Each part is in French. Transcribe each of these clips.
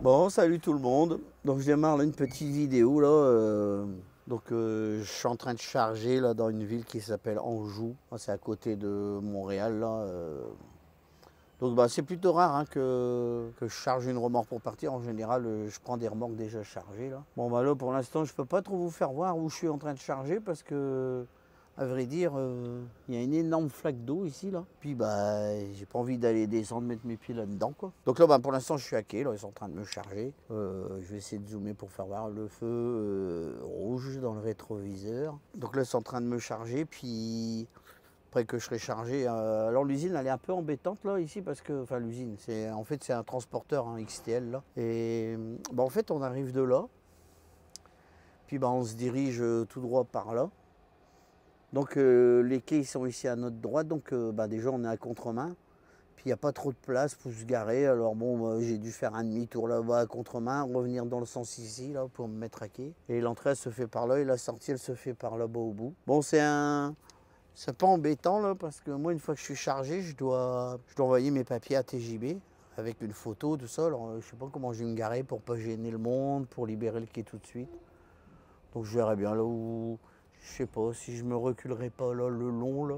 Bon, salut tout le monde. Donc je démarre là une petite vidéo là. Je suis en train de charger là dans une ville qui s'appelle Anjou. C'est à côté de Montréal là. Donc c'est plutôt rare hein, que je charge une remorque pour partir. En général, je prends des remorques déjà chargées là. Bon bah là pour l'instant je peux pas trop vous faire voir où je suis en train de charger parce que à vrai dire, il y a une énorme flaque d'eau ici là. Puis j'ai pas envie d'aller descendre, mettre mes pieds là-dedans quoi. Donc là pour l'instant je suis à quai, là ils sont en train de me charger. Je vais essayer de zoomer pour faire voir le feu rouge dans le rétroviseur. Donc là ils sont en train de me charger, puis après que je serai chargé. Alors l'usine elle est un peu embêtante là ici parce que, enfin l'usine, c'est un transporteur hein, XTL là. Et en fait on arrive de là, puis on se dirige tout droit par là. Donc les quais ils sont ici à notre droite, donc déjà on est à contre-main. Puis il n'y a pas trop de place pour se garer. Alors j'ai dû faire un demi-tour là-bas à contre-main, revenir dans le sens ici là pour me mettre à quai. Et l'entrée elle se fait par là et la sortie elle se fait par là-bas au bout. Bon c'est pas embêtant là parce que moi une fois que je suis chargé, je dois envoyer mes papiers à TJB avec une photo de ça. Alors je sais pas comment je vais me garer pour pas gêner le monde, pour libérer le quai tout de suite. Donc je verrai bien là où. Je sais pas si je me reculerai pas là le long là.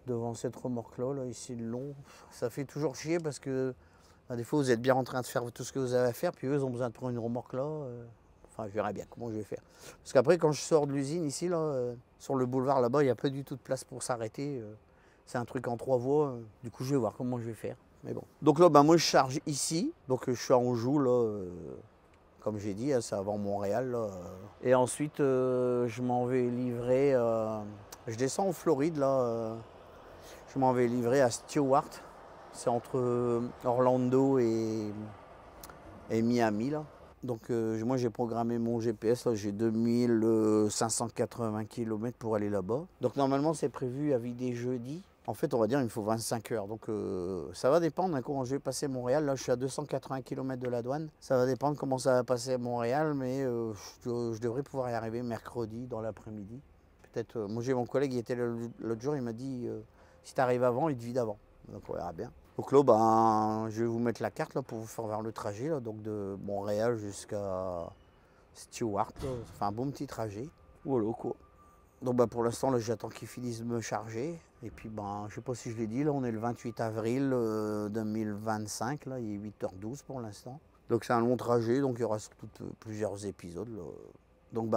Devant cette remorque là, ici le long. Ça fait toujours chier parce que des fois vous êtes bien en train de faire tout ce que vous avez à faire, puis eux ils ont besoin de prendre une remorque là. Enfin je verrai bien comment je vais faire. Parce qu'après quand je sors de l'usine ici là, sur le boulevard là-bas, il n'y a pas du tout de place pour s'arrêter. C'est un truc en 3 voies. Du coup je vais voir comment je vais faire. Mais bon. Donc là moi je charge ici. Donc je suis à Anjou là. Comme j'ai dit, c'est avant Montréal. Là. Et ensuite, je m'en vais livrer. Je descends en Floride, là. Je m'en vais livrer à Stewart. C'est entre Orlando et Miami, là. Donc, moi, j'ai programmé mon GPS. J'ai 2580 km pour aller là-bas. Donc, normalement, c'est prévu à vider jeudi. En fait, on va dire qu'il me faut 25 heures. Donc, ça va dépendre hein, comment je vais passer Montréal. Là, je suis à 280 km de la douane. Ça va dépendre comment ça va passer à Montréal, mais je devrais pouvoir y arriver mercredi dans l'après-midi. Peut-être. Moi, j'ai mon collègue, il était l'autre jour, il m'a dit si tu arrives avant, il te vide avant. Donc, on verra bien. Donc là, je vais vous mettre la carte là, pour vous faire voir le trajet. Là, donc, de Montréal jusqu'à Stewart. Là. Ça fait un bon petit trajet. Voilà quoi. Donc pour l'instant, j'attends qu'ils finissent de me charger. Et puis je sais pas si je l'ai dit, là on est le 28 avril 2025, là, il est 8h12 pour l'instant. Donc c'est un long trajet, donc il y aura surtout plusieurs épisodes. Là. Donc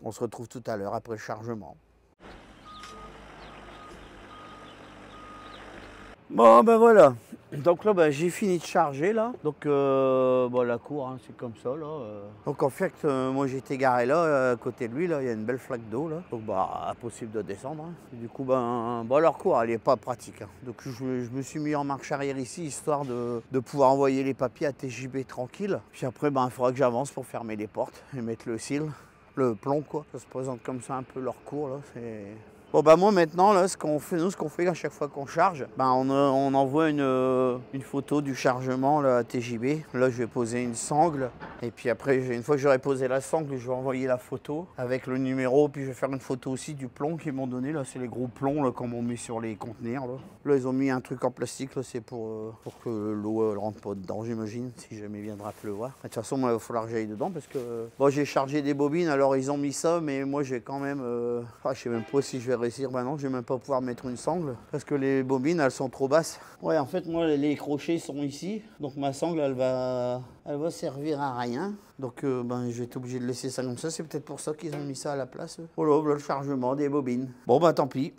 on se retrouve tout à l'heure après le chargement. Bon voilà, donc là j'ai fini de charger là, donc la cour hein, c'est comme ça là. Donc en fait moi j'étais garé là, à côté de lui là, il y a une belle flaque d'eau là, donc impossible de descendre. Hein. Et du coup leur cour elle est pas pratique. Hein. Donc je me suis mis en marche arrière ici histoire de pouvoir envoyer les papiers à TJB tranquille. Puis après il faudra que j'avance pour fermer les portes et mettre le seal, le plomb quoi. Ça se présente comme ça un peu leur cour là, c'est... Bon moi maintenant là, ce qu'on fait à chaque fois qu'on charge, on envoie une photo du chargement là, à TJB. Là je vais poser une sangle et puis après une fois que j'aurai posé la sangle, je vais envoyer la photo avec le numéro, puis je vais faire une photo aussi du plomb qu'ils m'ont donné là, c'est les gros plombs là comme on met sur les conteneurs là. Là ils ont mis un truc en plastique là, c'est pour que l'eau ne rentre pas dedans j'imagine si jamais il viendra pleuvoir. De toute façon moi il va falloir que j'aille dedans parce que j'ai chargé des bobines, alors ils ont mis ça mais moi j'ai quand même je sais même pas si je vais réussir maintenant, je vais même pas pouvoir mettre une sangle parce que les bobines elles sont trop basses. Ouais en fait moi les crochets sont ici, donc ma sangle elle va servir à rien. Donc je vais être obligé de laisser ça comme ça, c'est peut-être pour ça qu'ils ont mis ça à la place. Voilà le chargement des bobines. Bon tant pis,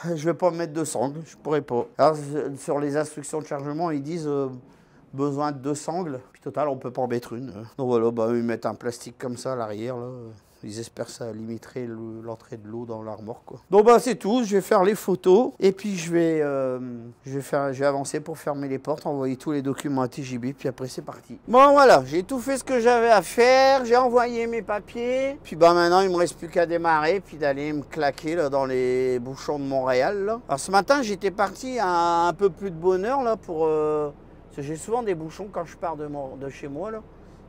je vais pas mettre de sangle, je pourrais pas. Alors sur les instructions de chargement ils disent besoin de 2 sangles, puis total on peut pas en mettre une. Donc voilà, ils mettent un plastique comme ça à l'arrière là. Ils espèrent que ça limiterait l'entrée de l'eau dans la remorque, quoi. Donc c'est tout, je vais faire les photos et puis je vais avancer pour fermer les portes, envoyer tous les documents à TJB, puis après c'est parti. Bon voilà, j'ai tout fait ce que j'avais à faire, j'ai envoyé mes papiers, puis maintenant il me reste plus qu'à démarrer, puis d'aller me claquer là, dans les bouchons de Montréal. Là. Alors ce matin j'étais parti à un peu plus de bonne heure là, pour... parce que j'ai souvent des bouchons quand je pars de chez moi là.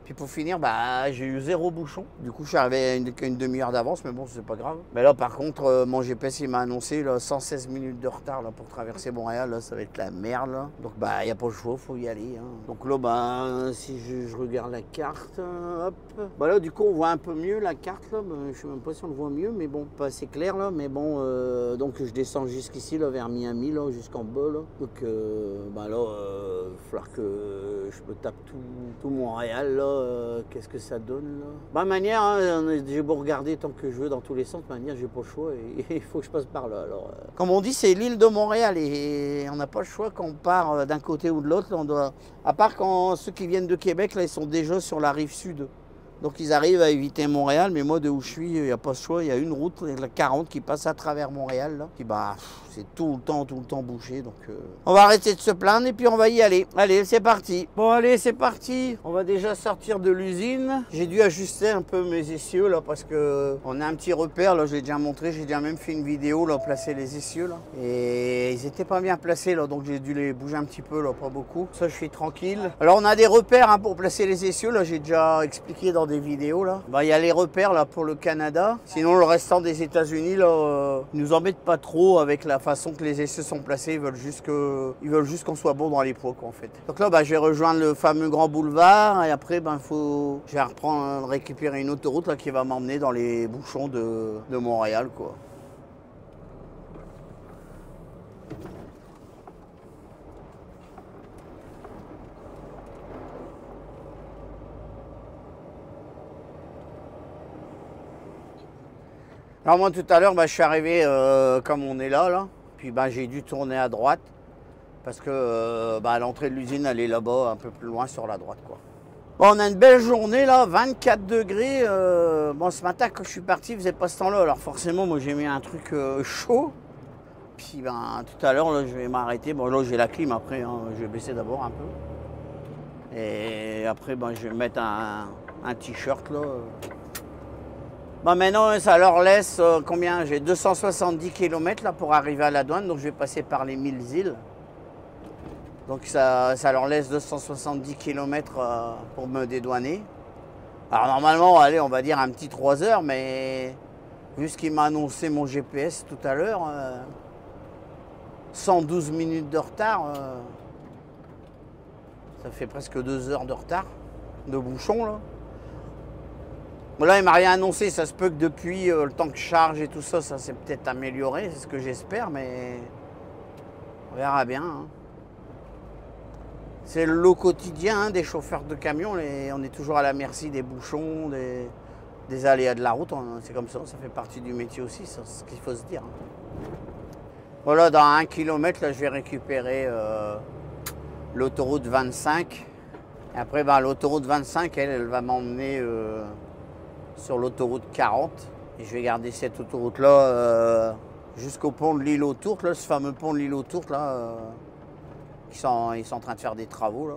Puis pour finir, bah, j'ai eu 0 bouchon. Du coup, je suis arrivé à une demi-heure d'avance, mais bon, c'est pas grave. Mais là, par contre, mon GPS, il m'a annoncé là, 116 minutes de retard là, pour traverser Montréal. Là, ça va être la merde. Là. Donc, bah, il n'y a pas le choix, faut y aller. Hein. Donc là, bah, si je regarde la carte, hop. Bah là, du coup, on voit un peu mieux la carte. Là. Bah, je sais même pas si on le voit mieux, mais bon, pas assez clair là. Mais bon, donc je descends jusqu'ici, là, vers Miami, là, jusqu'en bas. Là. Donc, bah là, il va falloir que je me tape tout Montréal. Là. Qu'est-ce que ça donne là? Bah manière, hein, j'ai beau regarder tant que je veux dans tous les sens, manière j'ai pas le choix et il faut que je passe par là. Alors, comme on dit, c'est l'île de Montréal et on n'a pas le choix quand on part d'un côté ou de l'autre. On doit, à part quand ceux qui viennent de Québec, là, ils sont déjà sur la rive sud. Donc ils arrivent à éviter Montréal, mais moi de où je suis, il n'y a pas le choix. Il y a une route, la 40, qui passe à travers Montréal. Là. Puis bah, c'est tout le temps bouché. Donc on va arrêter de se plaindre et puis on va y aller. Allez, c'est parti. Bon, allez, c'est parti. On va déjà sortir de l'usine. J'ai dû ajuster un peu mes essieux là parce que on a un petit repère. Là, j'ai déjà montré, j'ai déjà même fait une vidéo là, placer les essieux là. Et ils étaient pas bien placés là, donc j'ai dû les bouger un petit peu là, pas beaucoup. Ça, je suis tranquille. Alors on a des repères hein, pour placer les essieux. Là, j'ai déjà expliqué dans des vidéos là. Bah, il y a les repères là pour le Canada. Sinon le restant des États-Unis là, ils nous embêtent pas trop avec la façon que les essieux sont placés. Ils veulent juste qu'on soit bon dans les poids quoi en fait. Donc là, bah, je vais rejoindre le fameux grand boulevard et après, ben je vais récupérer une autoroute là qui va m'emmener dans les bouchons de Montréal quoi. Alors moi tout à l'heure, bah, je suis arrivé comme on est là, puis bah, j'ai dû tourner à droite parce que bah, l'entrée de l'usine elle est là-bas, un peu plus loin sur la droite quoi. Bon, on a une belle journée là, 24 degrés. Bon, ce matin quand je suis parti, il faisait pas ce temps-là, alors forcément moi j'ai mis un truc chaud. Puis ben, tout à l'heure je vais m'arrêter. Bon là j'ai la clim après, hein, je vais baisser d'abord un peu. Et après ben, je vais mettre un t-shirt là. Bon, maintenant, ça leur laisse combien? J'ai 270 km là, pour arriver à la douane, donc je vais passer par les 1000 îles. Donc ça leur laisse 270 km pour me dédouaner. Alors normalement, allez, on va dire un petit 3 heures, mais vu ce qu'il m'a annoncé mon GPS tout à l'heure, 112 minutes de retard, ça fait presque 2 heures de retard de bouchon là. Bon là, il m'a rien annoncé, ça se peut que depuis le temps que je charge et tout ça, ça s'est peut-être amélioré, c'est ce que j'espère, mais on verra bien. Hein. C'est le lot quotidien hein, des chauffeurs de camions, on est toujours à la merci des bouchons, des aléas de la route, c'est comme ça fait partie du métier aussi, c'est ce qu'il faut se dire. Voilà, dans 1 km, là, je vais récupérer l'autoroute 25. Et après, ben, l'autoroute 25, elle va m'emmener sur l'autoroute 40 et je vais garder cette autoroute là jusqu'au pont de l'île aux Tourtes, là, ce fameux pont de l'île aux Tourtes là, ils sont en train de faire des travaux là.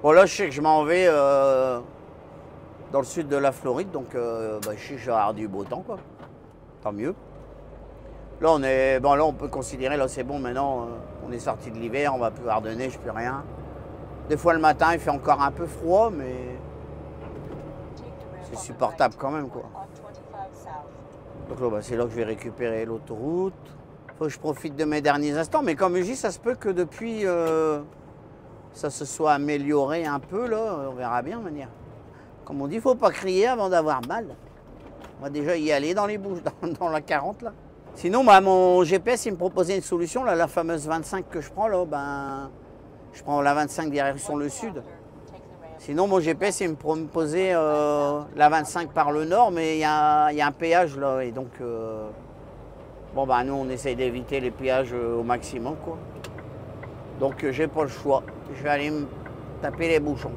Bon là je sais que je m'en vais dans le sud de la Floride, donc bah, je sais que je vais avoir du beau temps quoi, tant mieux. Là on peut considérer là c'est bon maintenant, on est sorti de l'hiver, on va plus avoir de neige, plus rien. Des fois le matin il fait encore un peu froid mais c'est supportable quand même quoi. Donc là, bah, c'est là que je vais récupérer l'autoroute. Faut que je profite de mes derniers instants. Mais comme je dis, ça se peut que depuis ça se soit amélioré un peu là. On verra bien manière. Comme on dit, il ne faut pas crier avant d'avoir mal. On va déjà y aller dans les bouches, dans la 40 là. Sinon, bah, mon GPS il me proposait une solution, là, la fameuse 25 que je prends là, ben, je prends la 25 direction le sud. Sinon, mon GPS, il me proposait la 25 par le nord, mais il y a un péage là. Et donc, bon, bah, nous, on essaye d'éviter les péages au maximum, quoi. Donc, j'ai pas le choix. Je vais aller me taper les bouchons.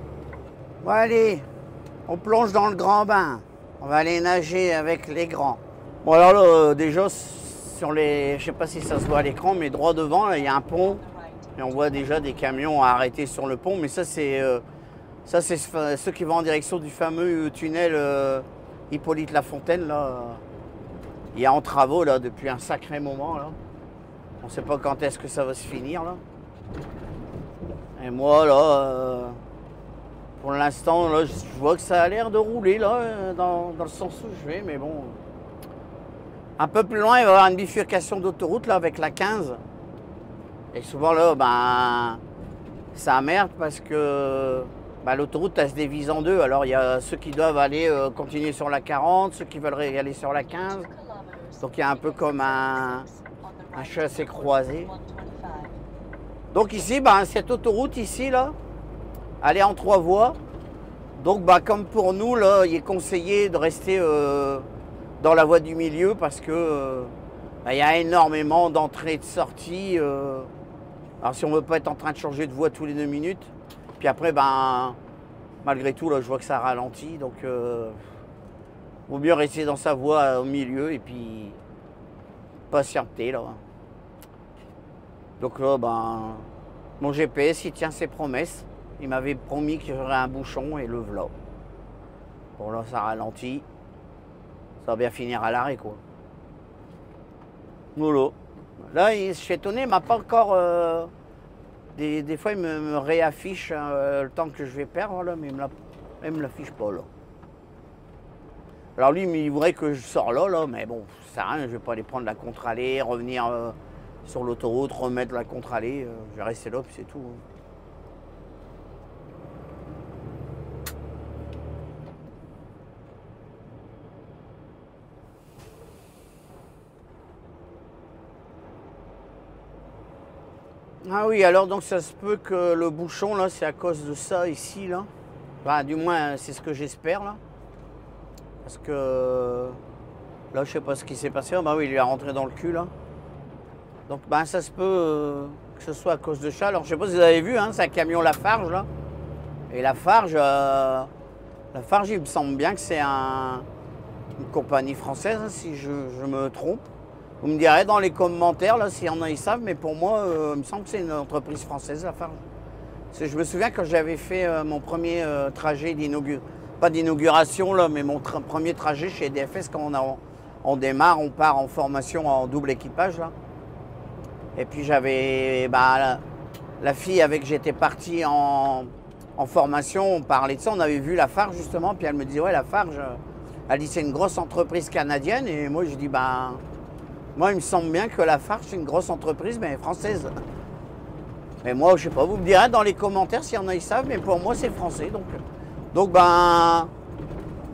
Bon, allez, on plonge dans le grand bain. On va aller nager avec les grands. Bon, alors là, déjà, sur les. Je sais pas si ça se voit à l'écran, mais droit devant, il y a un pont. Et on voit déjà des camions arrêtés sur le pont. Mais ça, c'est. Ça, c'est ceux qui vont en direction du fameux tunnel Hippolyte Lafontaine. Là. Il est en travaux là, depuis un sacré moment. Là. On ne sait pas quand est-ce que ça va se finir. Là. Et moi, là, Pour l'instant, là, je vois que ça a l'air de rouler là, dans le sens où je vais, mais bon. Un peu plus loin, il va y avoir une bifurcation d'autoroute là avec la 15. Et souvent là, ben, ça merde parce que ben, l'autoroute elle se divise en deux. Alors il y a ceux qui doivent aller continuer sur la 40, ceux qui veulent aller sur la 15. Donc il y a un peu comme un châssis croisé. Donc ici, ben, cette autoroute ici là, elle est en 3 voies. Donc ben, comme pour nous là, il est conseillé de rester dans la voie du milieu parce que ben, y a énormément d'entrées et de sorties. Alors si on ne veut pas être en train de changer de voie tous les 2 minutes, puis après, ben, malgré tout, là, je vois que ça ralentit, donc vaut mieux rester dans sa voie au milieu et puis patienter là. Donc là, ben, mon GPS, il tient ses promesses. Il m'avait promis qu'il y aurait un bouchon et le voilà. Bon là, ça ralentit. Ça va bien finir à l'arrêt, quoi. Voilà. Là, je suis étonné, il m'a pas encore... des fois, il me réaffiche le temps que je vais perdre, là, mais il me l'affiche pas, là. Alors lui, il voudrait que je sors là, mais bon, ça sert à rien, je vais pas aller prendre la contre-allée, revenir sur l'autoroute, remettre la contre-allée. Je vais rester là, puis c'est tout. Ah oui, alors donc ça se peut que le bouchon là, c'est à cause de ça ici là. Enfin, du moins, c'est ce que j'espère là. Parce que là, je sais pas ce qui s'est passé. Ah, bah oui, il est rentré dans le cul là. Donc ben ça se peut que ce soit à cause de ça. Alors je sais pas si vous avez vu, hein, c'est un camion Lafarge là. Et Lafarge, il me semble bien que c'est une compagnie française, hein, si je me trompe. Vous me direz dans les commentaires là s'il y en a, ils savent, mais pour moi, il me semble que c'est une entreprise française, Lafarge. Je me souviens quand j'avais fait mon premier trajet pas d'inauguration là, mais mon premier trajet chez DFS, quand on démarre, on part en formation en double équipage là. Et puis j'avais la fille avec qui j'étais parti en formation, on parlait de ça, on avait vu Lafarge justement, puis elle me dit ouais, Lafarge, elle dit c'est une grosse entreprise canadienne, et moi je dis moi il me semble bien que Lafarge c'est une grosse entreprise mais française. Mais moi je sais pas, vous me direz dans les commentaires s'il y en a, ils savent, mais pour moi c'est français, donc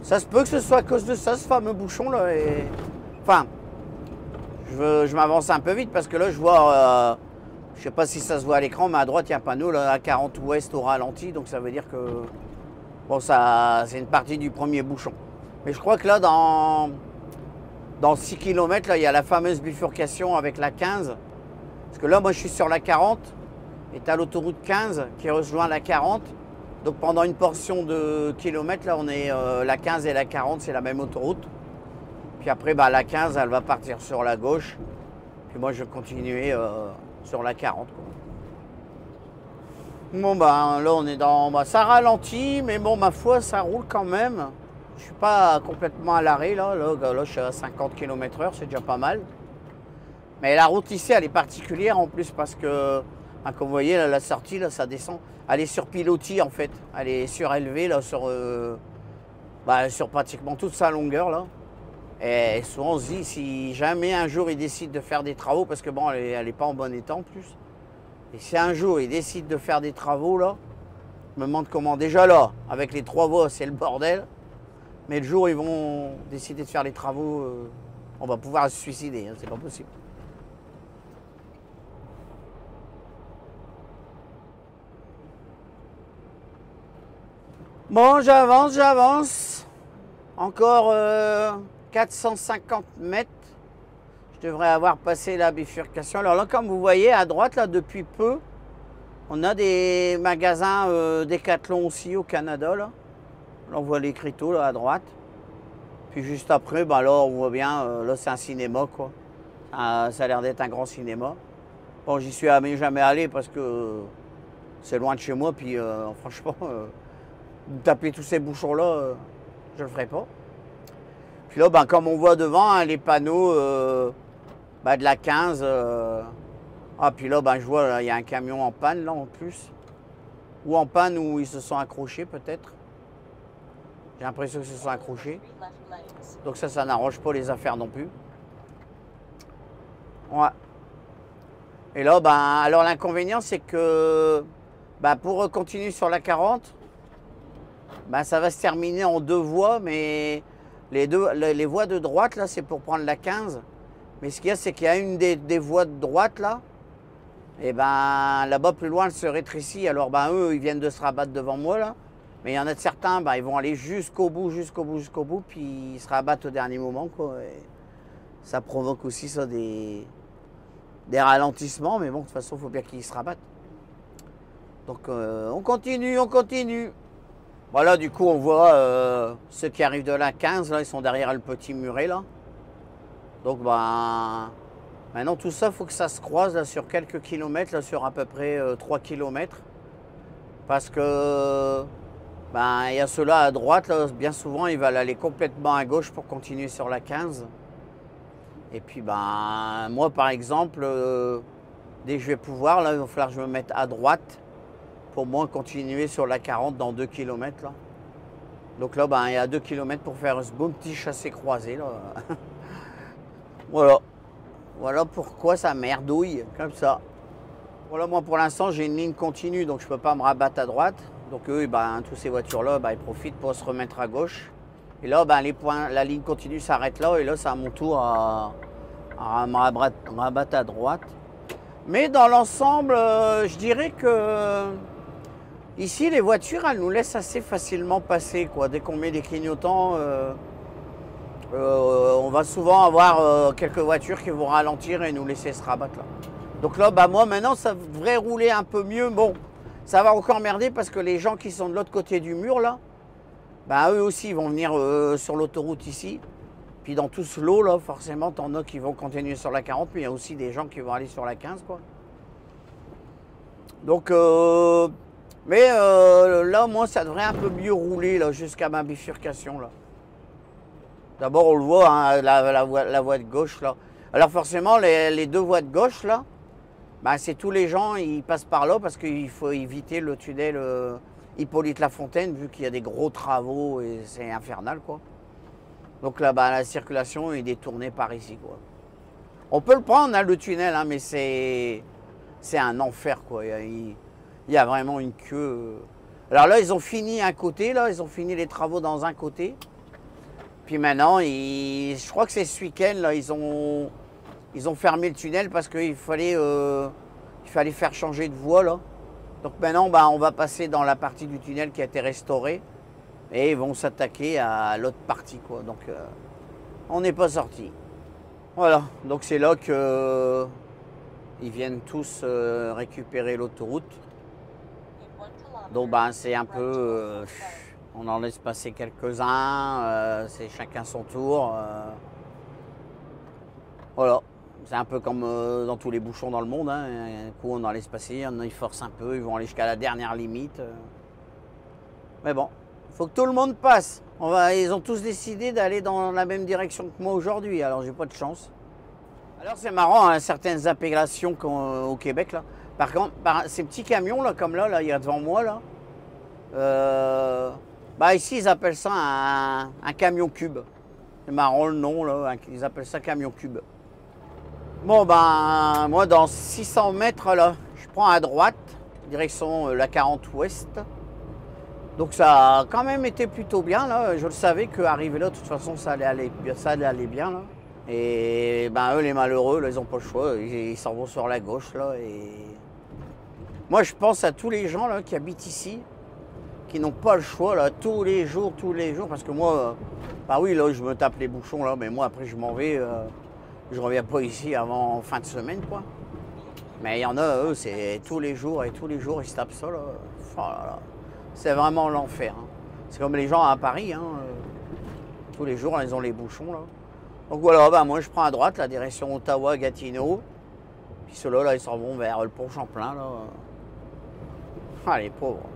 ça se peut que ce soit à cause de ça, ce fameux bouchon là, et enfin je m'avance un peu vite parce que là je vois, je sais pas si ça se voit à l'écran, mais à droite il y a un panneau là, à 40 ouest au ralenti, donc ça veut dire que bon, ça c'est une partie du premier bouchon. Mais je crois que là dans 6 km là, il y a la fameuse bifurcation avec la 15. Parce que là moi je suis sur la 40 et tu as l'autoroute 15 qui rejoint la 40. Donc pendant une portion de kilomètres là, on est la 15 et la 40, c'est la même autoroute. Puis après, la 15, elle va partir sur la gauche. Puis moi, je vais continuer sur la 40. Quoi. Bon, là, on est dans... ça ralentit, mais bon, ma foi, ça roule quand même. Je suis pas complètement à l'arrêt, là. Là, je suis à 50 km/h, c'est déjà pas mal. Mais la route ici, elle est particulière en plus parce que, comme vous voyez, là, la sortie, là, ça descend. Elle est sur pilotis, en fait. Elle est surélevée, là, sur pratiquement toute sa longueur, là. Et souvent on se dit, si jamais un jour il décide de faire des travaux, parce que bon, elle n'est pas en bon état en plus, et si un jour il décide de faire des travaux là, je me demande comment, déjà là, avec les 3 voies, c'est le bordel, mais le jour où ils vont décider de faire les travaux, on va pouvoir se suicider, hein, c'est pas possible. Bon, j'avance, encore 450 mètres, je devrais avoir passé la bifurcation. Alors là, comme vous voyez, à droite, là, depuis peu, on a des magasins Decathlon aussi au Canada. Là, on voit l'écriteau là, à droite. Puis juste après, là, on voit bien, là, c'est un cinéma, quoi. Ça a l'air d'être un grand cinéma. Bon, j'y suis jamais allé parce que c'est loin de chez moi. Puis franchement, taper tous ces bouchons-là, je le ferai pas. Puis là, comme on voit devant, hein, les panneaux de la 15. Puis là, je vois, il y a un camion en panne, là, en plus. ou en panne ou ils se sont accrochés peut-être. J'ai l'impression qu'ils se sont accrochés. Donc ça n'arrange pas les affaires non plus. Ouais. Et là, ben, alors l'inconvénient, c'est que ben, pour continuer sur la 40, ben, ça va se terminer en 2 voies, mais les voies de droite, là, c'est pour prendre la 15. Mais ce qu'il y a, c'est qu'il y a une des voies de droite, là, et ben là-bas, plus loin, elle se rétrécit. Alors, ben, eux, ils viennent de se rabattre devant moi, là. Mais il y en a de certains, ben, ils vont aller jusqu'au bout, puis ils se rabattent au dernier moment, quoi. Et ça provoque aussi, ça, des ralentissements, mais bon, de toute façon, il faut bien qu'ils se rabattent. Donc, on continue. Voilà, du coup, on voit ceux qui arrivent de la 15, là, ils sont derrière le petit muret, là. Donc, ben, maintenant, tout ça, il faut que ça se croise là, sur quelques kilomètres, là, sur à peu près 3 kilomètres. Parce que, ben, il y a ceux-là à droite, là, bien souvent, ils veulent aller complètement à gauche pour continuer sur la 15. Et puis, ben, moi, par exemple, dès que je vais pouvoir, là, il va falloir que je me mette à droite pour moi continuer sur la 40 dans 2 km. Là. Donc là, ben, il y a 2 km pour faire ce bon petit chassé croisé. Là. Voilà. Voilà pourquoi ça merdouille comme ça. Voilà, moi, pour l'instant, j'ai une ligne continue, donc je ne peux pas me rabattre à droite. Donc eux, ben, toutes ces voitures-là, ben, ils profitent pour se remettre à gauche. Et là, ben, la ligne continue s'arrête là, et là, c'est à mon tour à me rabattre à droite. Mais dans l'ensemble, je dirais que ici, les voitures, elles nous laissent assez facilement passer, quoi. Dès qu'on met des clignotants, on va souvent avoir quelques voitures qui vont ralentir et nous laisser se rabattre là. Donc là, bah, moi, maintenant, ça devrait rouler un peu mieux. Bon, ça va encore merder parce que les gens qui sont de l'autre côté du mur, là, bah, eux aussi, ils vont venir sur l'autoroute ici. Puis dans tout ce lot, là, forcément, t'en as qui vont continuer sur la 40, mais il y a aussi des gens qui vont aller sur la 15, quoi. Donc, là, moi, ça devrait un peu mieux rouler, là, jusqu'à ma bifurcation, là. D'abord, on le voit, hein, la voie de gauche, là. Alors, forcément, les 2 voies de gauche, là, bah, c'est tous les gens, ils passent par là parce qu'il faut éviter le tunnel Hippolyte Lafontaine, vu qu'il y a des gros travaux et c'est infernal, quoi. Donc là, bah, la circulation est détournée par ici, quoi. On peut le prendre, hein, le tunnel, hein, mais c'est un enfer, quoi. Il y a vraiment une queue. Alors là, ils ont fini un côté, là, ils ont fini les travaux dans un côté. Puis maintenant, je crois que c'est ce week-end, là, ils ont fermé le tunnel parce qu'il fallait faire changer de voie, là. Donc maintenant, bah, on va passer dans la partie du tunnel qui a été restaurée. Et ils vont s'attaquer à l'autre partie, quoi. Donc, on n'est pas sorti. Voilà. Donc, c'est là que ils viennent tous récupérer l'autoroute. Donc, ben, c'est un peu... on en laisse passer quelques-uns. C'est chacun son tour. Voilà. C'est un peu comme dans tous les bouchons dans le monde. Hein. Un coup, on en laisse passer. Ils forcent un peu. Ils vont aller jusqu'à la dernière limite. Mais bon. Faut que tout le monde passe. Ils ont tous décidé d'aller dans la même direction que moi aujourd'hui, alors j'ai pas de chance. Alors c'est marrant, hein, certaines appellations au Québec, là. Par contre, ces petits camions, là, comme là, il y a devant moi, là, bah ici, ils appellent ça un camion cube. C'est marrant le nom, là, ils appellent ça camion cube. Bon, ben, moi, dans 600 mètres, là, je prends à droite, direction la 40 ouest. Donc ça a quand même été plutôt bien, là. Je le savais qu'arriver là, de toute façon, ça allait aller bien, là. Et ben eux, les malheureux, là, ils n'ont pas le choix. Ils s'en vont sur la gauche, là. Et moi, je pense à tous les gens là, qui habitent ici, qui n'ont pas le choix, là, tous les jours. Parce que moi, bah oui, là, je me tape les bouchons, là. Mais moi, après, je m'en vais. Je reviens pas ici avant fin de semaine, quoi. Mais il y en a, eux, c'est tous les jours, ils se tapent ça, là. Oh là là. C'est vraiment l'enfer. Hein. C'est comme les gens à Paris. Hein. Tous les jours, ils ont les bouchons. Là. Donc voilà, bah, moi je prends à droite la direction Ottawa-Gatineau. Puis ceux-là, là, ils s'en vont vers le pont Champlain. Là. Ah, les pauvres.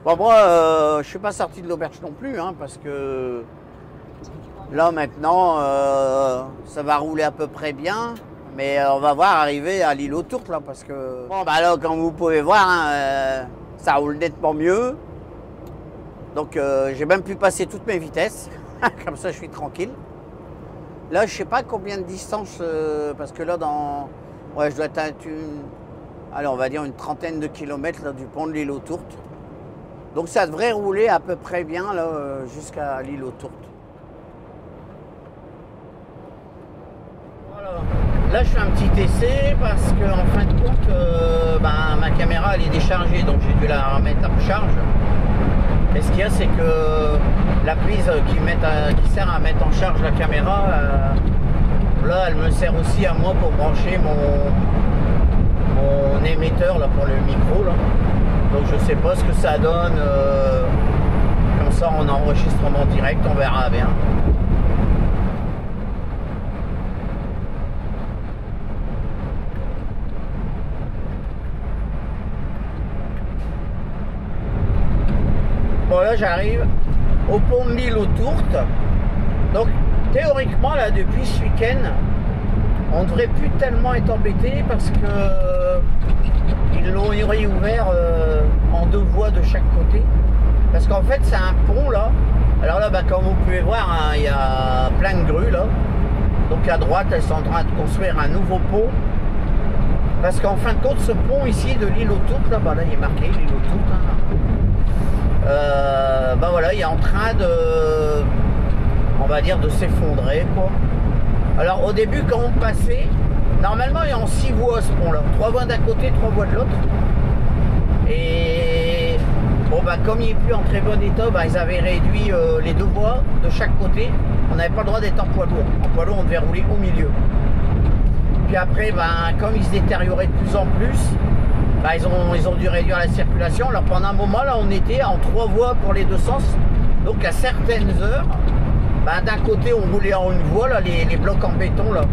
Bon, moi, je ne suis pas sorti de l'auberge non plus. Hein, parce que là, maintenant, ça va rouler à peu près bien. Mais on va voir arriver à l'île aux Tourtes. Là, parce que, bon, bah, là, comme vous pouvez voir, hein, ça roule nettement mieux. Donc j'ai même pu passer toutes mes vitesses. Comme ça je suis tranquille. Là je sais pas combien de distance parce que là ouais, je dois être allez, on va dire une trentaine de kilomètres là, du pont de l'île aux Tourtes. Donc ça devrait rouler à peu près bien là jusqu'à l'île aux Tourtes. Voilà. Là je fais un petit essai parce que en fin de compte ma caméra elle est déchargée, donc j'ai dû la remettre en charge. Et ce qu'il y a, c'est que la prise qui sert à mettre en charge la caméra, là, elle me sert aussi à moi pour brancher mon émetteur là, pour le micro. Là. Donc je sais pas ce que ça donne comme ça en enregistrement direct, on verra bien. Bon là j'arrive au pont de l'île aux Tourtes. Donc théoriquement là depuis ce week-end on ne devrait plus tellement être embêté parce que ils l'ont réouvert en 2 voies de chaque côté. Parce qu'en fait c'est un pont là. Alors là comme vous pouvez voir hein, il y a plein de grues là. Donc à droite elles sont en train de construire un nouveau pont. Parce qu'en fin de compte ce pont ici de l'île aux Tourtes là, là il est marqué l'île aux Tourtes. Hein. Voilà, il est en train de, on va dire, de s'effondrer quoi. Alors au début quand on passait, normalement il est en 6 voies ce pont là, 3 voies d'un côté, 3 voies de l'autre. Et bon comme il n'est plus en très bon état, ils avaient réduit les 2 voies de chaque côté. On n'avait pas le droit d'être en poids lourd. En poids lourd on devait rouler au milieu. Puis après comme il se détériorait de plus en plus, ils ont dû réduire la circulation. Alors pendant un moment là on était en 3 voies pour les 2 sens. Donc à certaines heures, d'un côté on roulait en une voie, là, les blocs en béton là.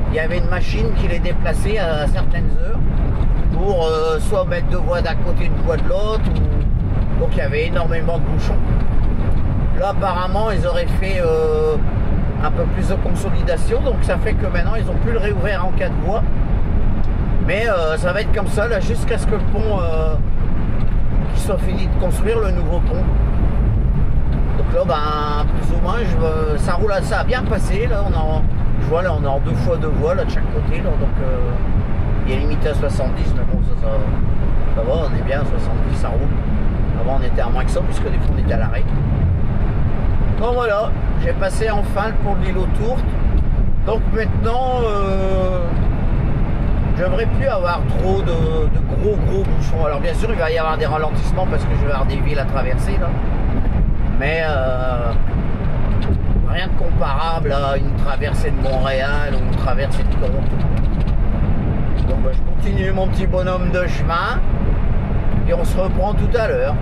Il y avait une machine qui les déplaçait à certaines heures pour soit mettre 2 voies d'un côté, une voie de l'autre. Donc il y avait énormément de bouchons. Là apparemment ils auraient fait un peu plus de consolidation. Donc ça fait que maintenant ils ont pu le réouvrir en 4 voies. Mais ça va être comme ça là jusqu'à ce que le pont qu'il soit fini de construire, le nouveau pont. Donc là plus ou moins ça roule, ça a bien passé là. Je vois là on est en 2 fois 2 voies là de chaque côté là, donc il est limité à 70, mais bon ça va, on est bien à 70, ça roule. Avant on était à moins que ça puisque des fois on était à l'arrêt. Donc voilà, j'ai passé enfin le pont de l'île aux Tourtes. Donc maintenant je ne devrais plus avoir trop de gros bouchons. Alors bien sûr il va y avoir des ralentissements parce que je vais avoir des villes à traverser là. Mais rien de comparable à une traversée de Montréal ou une traversée de Toronto. Donc je continue mon petit bonhomme de chemin et on se reprend tout à l'heure.